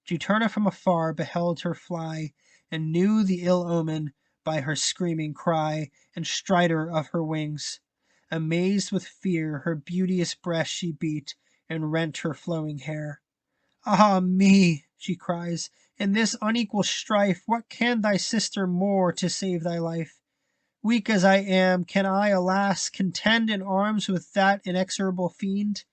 Juturna from afar beheld her fly, and knew the ill omen by her screaming cry and stridor of her wings. Amazed with fear, her beauteous breast she beat, and rent her flowing hair. Ah me, she cries, in this unequal strife, what can thy sister more to save thy life? Weak as I am, can I, alas, contend in arms with that inexorable fiend?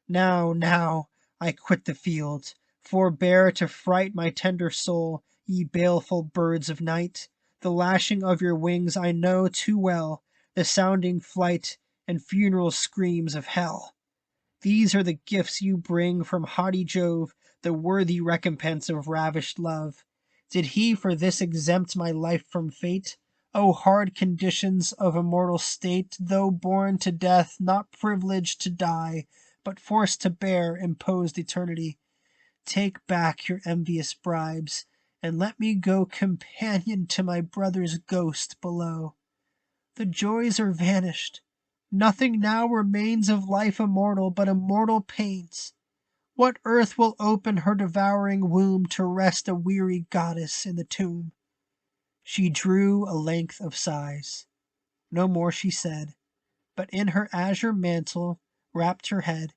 Now, I quit the field. Forbear to fright my tender soul, ye baleful birds of night. The lashing of your wings I know too well, the sounding flight and funeral screams of hell. These are the gifts you bring from haughty Jove, the worthy recompense of ravished love. Did he for this exempt my life from fate? O hard conditions of a mortal state, though born to death, not privileged to die, but forced to bear imposed eternity. Take back your envious bribes, and let me go companion to my brother's ghost below. The joys are vanished. Nothing now remains of life immortal but immortal pains. What earth will open her devouring womb to rest a weary goddess in the tomb? She drew a length of sighs. No more she said, but in her azure mantle wrapped her head,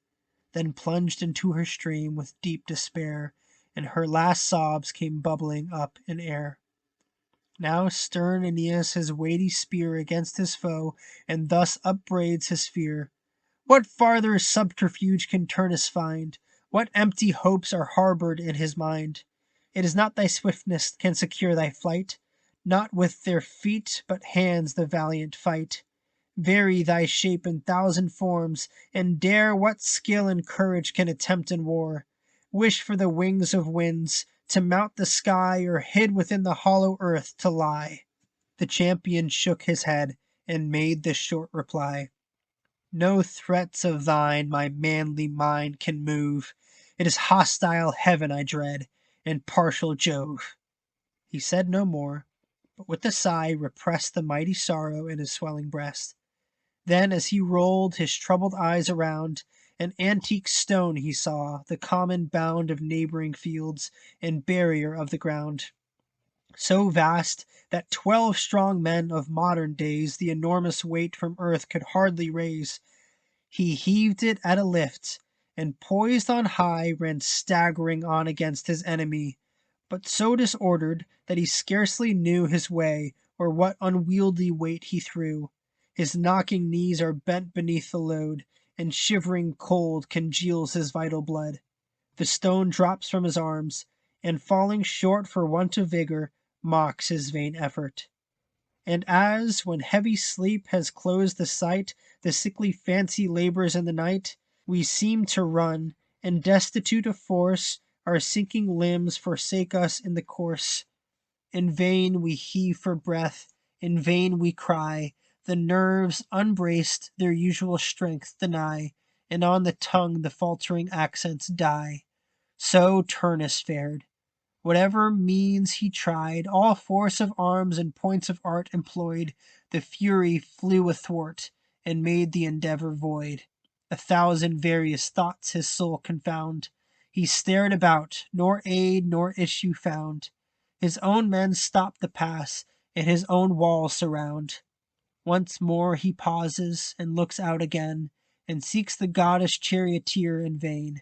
then plunged into her stream with deep despair, and her last sobs came bubbling up in air. Now stern Aeneas his weighty spear against his foe, and thus upbraids his fear. What farther subterfuge can Turnus find? What empty hopes are harbored in his mind? It is not thy swiftness can secure thy flight, not with their feet but hands the valiant fight. Vary thy shape in thousand forms, and dare what skill and courage can attempt in war. Wish for the wings of winds, to mount the sky, or hid within the hollow earth to lie. The champion shook his head, and made this short reply. No threats of thine my manly mind can move. It is hostile heaven I dread, and partial Jove. He said no more, but with a sigh repressed the mighty sorrow in his swelling breast. Then, as he rolled his troubled eyes around, an antique stone he saw, the common bound of neighboring fields, and barrier of the ground. So vast that 12 strong men of modern days the enormous weight from earth could hardly raise. He heaved it at a lift, and poised on high ran staggering on against his enemy, but so disordered that he scarcely knew his way, or what unwieldy weight he threw. His knocking knees are bent beneath the load, and shivering cold congeals his vital blood. The stone drops from his arms, and falling short for want of vigor, mocks his vain effort. And as, when heavy sleep has closed the sight, the sickly fancy labors in the night, we seem to run, and destitute of force, our sinking limbs forsake us in the course. In vain we heave for breath, in vain we cry, the nerves, unbraced, their usual strength deny, and on the tongue the faltering accents die. So Turnus fared. Whatever means he tried, all force of arms and points of art employed, the fury flew athwart, and made the endeavor void. 1,000 various thoughts his soul confound. He stared about, nor aid nor issue found. His own men stop the pass, and his own walls surround. Once more he pauses, and looks out again, and seeks the goddess charioteer in vain.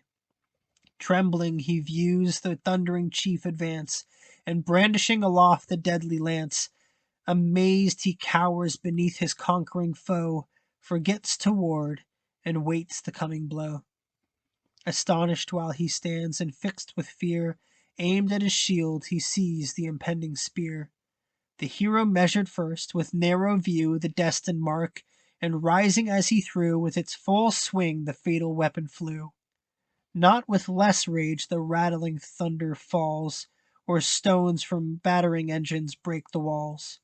Trembling he views the thundering chief advance, and brandishing aloft the deadly lance. Amazed he cowers beneath his conquering foe, forgets to ward, and waits the coming blow. Astonished while he stands, and fixed with fear, aimed at his shield he sees the impending spear. The hero measured first, with narrow view, the destined mark, and rising as he threw, with its full swing the fatal weapon flew. Not with less rage the rattling thunder falls, or stones from battering engines break the walls.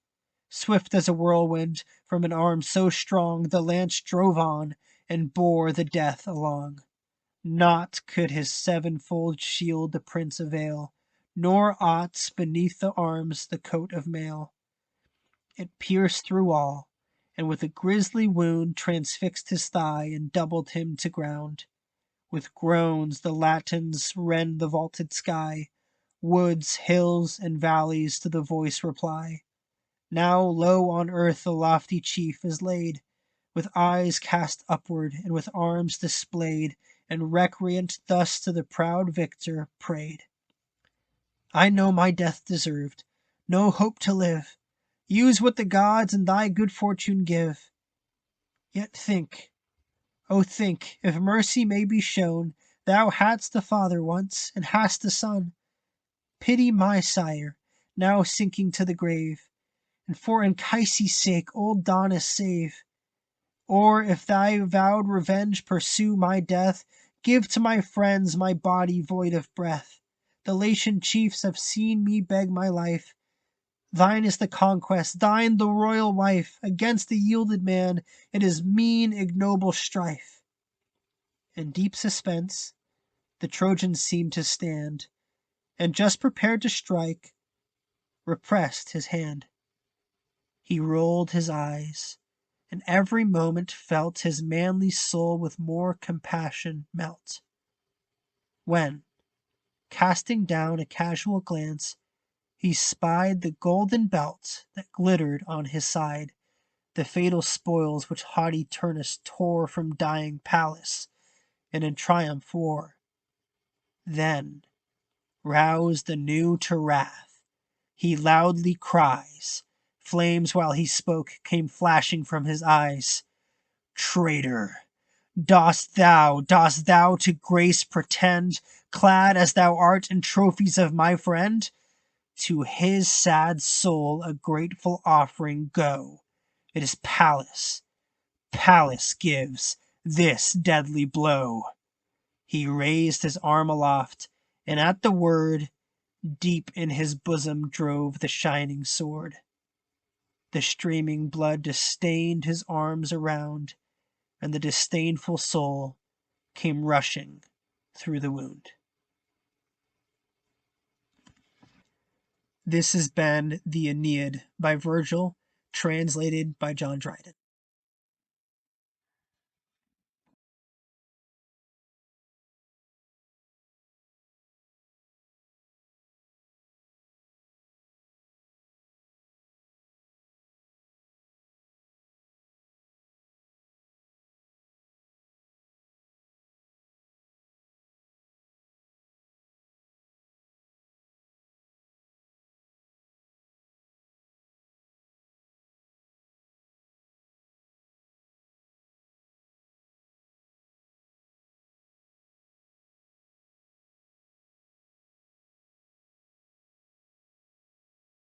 Swift as a whirlwind, from an arm so strong, the lance drove on, and bore the death along. Naught could his sevenfold shield the prince avail, nor aught beneath the arms the coat of mail. It pierced through all, and with a grisly wound transfixed his thigh, and doubled him to ground. With groans the Latins rend the vaulted sky, woods, hills, and valleys to the voice reply. Now low on earth the lofty chief is laid, with eyes cast upward, and with arms displayed, and recreant thus to the proud victor prayed. I know my death deserved, no hope to live. Use what the gods and thy good fortune give. Yet think, oh think, if mercy may be shown, thou hadst a father once, and hast a son. Pity my sire, now sinking to the grave, and for Anchises' sake old Daunus save. Or if thy vowed revenge pursue my death, give to my friends my body void of breath. The Latian chiefs have seen me beg my life. Thine is the conquest, thine the royal wife. Against the yielded man it is mean ignoble strife. In deep suspense the Trojans seemed to stand, and just prepared to strike, repressed his hand. He rolled his eyes, and every moment felt his manly soul with more compassion melt. When, casting down a casual glance, he spied the golden belt that glittered on his side, the fatal spoils which haughty Turnus tore from dying Pallas, and in triumph wore. Then, roused anew to wrath, he loudly cries. Flames while he spoke came flashing from his eyes. Traitor, dost thou to grace pretend, clad as thou art in trophies of my friend? To his sad soul a grateful offering go. It is Pallas. Pallas gives this deadly blow. He raised his arm aloft, and at the word, deep in his bosom drove the shining sword. The streaming blood disdained his arms around, and the disdainful soul came rushing through the wound. This has been the Aeneid by Virgil, translated by John Dryden.